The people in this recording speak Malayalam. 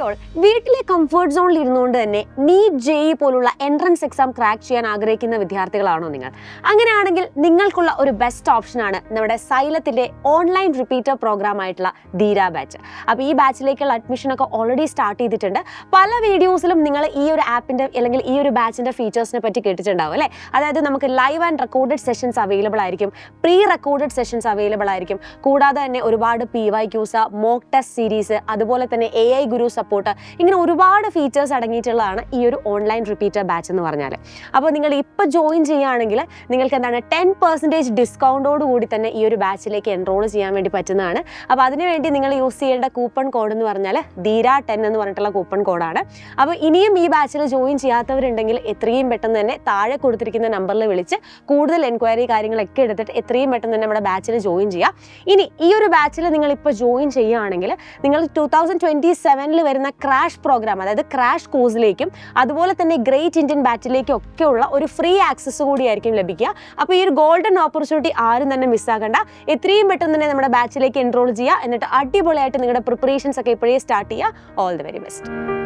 ഹായ് ഓൾ, വീട്ടിലെ കംഫർട്ട് സോണിൽ ഇരുന്നുകൊണ്ട് തന്നെ നീറ്റ് ജെഇ പോലുള്ള എൻട്രൻസ് എക്സാം ക്രാക്ക് ചെയ്യാൻ ആഗ്രഹിക്കുന്ന വിദ്യാർത്ഥികളാണോ നിങ്ങൾ? അങ്ങനെയാണെങ്കിൽ നിങ്ങൾക്കുള്ള ഒരു ബെസ്റ്റ് ഓപ്ഷനാണ് നമ്മുടെ സൈലത്തിൻ്റെ ഓൺലൈൻ റിപ്പീറ്റർ പ്രോഗ്രാം ആയിട്ടുള്ള ധീര ബാച്ച്. അപ്പോൾ ഈ ബാച്ചിലേക്കുള്ള അഡ്മിഷനൊക്കെ ഓൾറെഡി സ്റ്റാർട്ട് ചെയ്തിട്ടുണ്ട്. പല വീഡിയോസിലും നിങ്ങൾ ഈ ഒരു ആപ്പിൻ്റെ അല്ലെങ്കിൽ ഈ ഒരു ബാച്ചിൻ്റെ ഫീച്ചേഴ്സിനെ പറ്റി കേട്ടിട്ടുണ്ടാവും അല്ലേ? അതായത് നമുക്ക് live and recorded sessions available ആയിരിക്കും, പ്രീ റെക്കോർഡഡ് സെഷൻസ് അവൈലബിൾ ആയിരിക്കും, കൂടാതെ തന്നെ ഒരുപാട് PYQs, മോക്ക് ടെസ്റ്റ് സീരീസ്, അതുപോലെ തന്നെ AI ഗുരു സപ്പോർട്ട്, ഇങ്ങനെ ഒരുപാട് ഫീച്ചേഴ്സ് അടങ്ങിയിട്ടുള്ളതാണ് ഈ ഒരു ഓൺലൈൻ റിപ്പീറ്റർ ബാച്ച് എന്ന് പറഞ്ഞാൽ. അപ്പോൾ നിങ്ങൾ ഇപ്പോൾ ജോയിൻ ചെയ്യുകയാണെങ്കിൽ നിങ്ങൾക്ക് എന്താണ് 10% ഡിസ്കൗണ്ടോട് കൂടി തന്നെ ഈ ഒരു ബാച്ചിലേക്ക് എൻറോൾ ചെയ്യാൻ വേണ്ടി പറ്റുന്നതാണ്. അപ്പോൾ അതിനുവേണ്ടി നിങ്ങൾ യൂസ് ചെയ്യേണ്ട കൂപ്പൺ കോഡ് എന്ന് പറഞ്ഞാൽ ധീര10 എന്ന് പറഞ്ഞിട്ടുള്ള കൂപ്പൺ കോഡാണ്. അപ്പോൾ ഇനിയും ഈ ബാച്ചിൽ ജോയിൻ ചെയ്യാത്തവരുണ്ടെങ്കിൽ എത്രയും പെട്ടെന്ന് തന്നെ താഴെ കൊടുത്തിരിക്കുന്ന നമ്പറിൽ വിളിച്ച് കൂടുതൽ എൻക്വയറി കാര്യങ്ങളൊക്കെ എടുത്തിട്ട് എത്രയും പെട്ടെന്ന് തന്നെ നമ്മുടെ ബാച്ചിൽ ജോയിൻ ചെയ്യുക. ഇനി ഈ ഒരു ബാച്ചിൽ നിങ്ങൾ ഇപ്പോൾ ജോയിൻ ചെയ്യുകയാണെങ്കിൽ നിങ്ങൾ 2027 വരുന്ന ക്രാഷ് പ്രോഗ്രാം, അതായത് ക്രാഷ് കോഴ്സിലേക്കും അതുപോലെ തന്നെ ഗ്രേറ്റ് ഇന്ത്യൻ ബാച്ചിലേക്കും ഒക്കെയുള്ള ഒരു ഫ്രീ ആക്സസ് കൂടിയായിരിക്കും ലഭിക്കുക. അപ്പോൾ ഈ ഒരു ഗോൾഡൻ ഓപ്പർച്യൂണിറ്റി ആരും തന്നെ മിസ്സാകണ്ട. എത്രയും പെട്ടെന്ന് തന്നെ നമ്മുടെ ബാച്ചിലേക്ക് എൻറോൾ ചെയ്യുക. എന്നിട്ട് അടിപൊളിയായിട്ട് നിങ്ങളുടെ പ്രിപ്പറേഷൻസ് ഒക്കെ ഇപ്പോഴേ സ്റ്റാർട്ട് ചെയ്യുക. All the very best.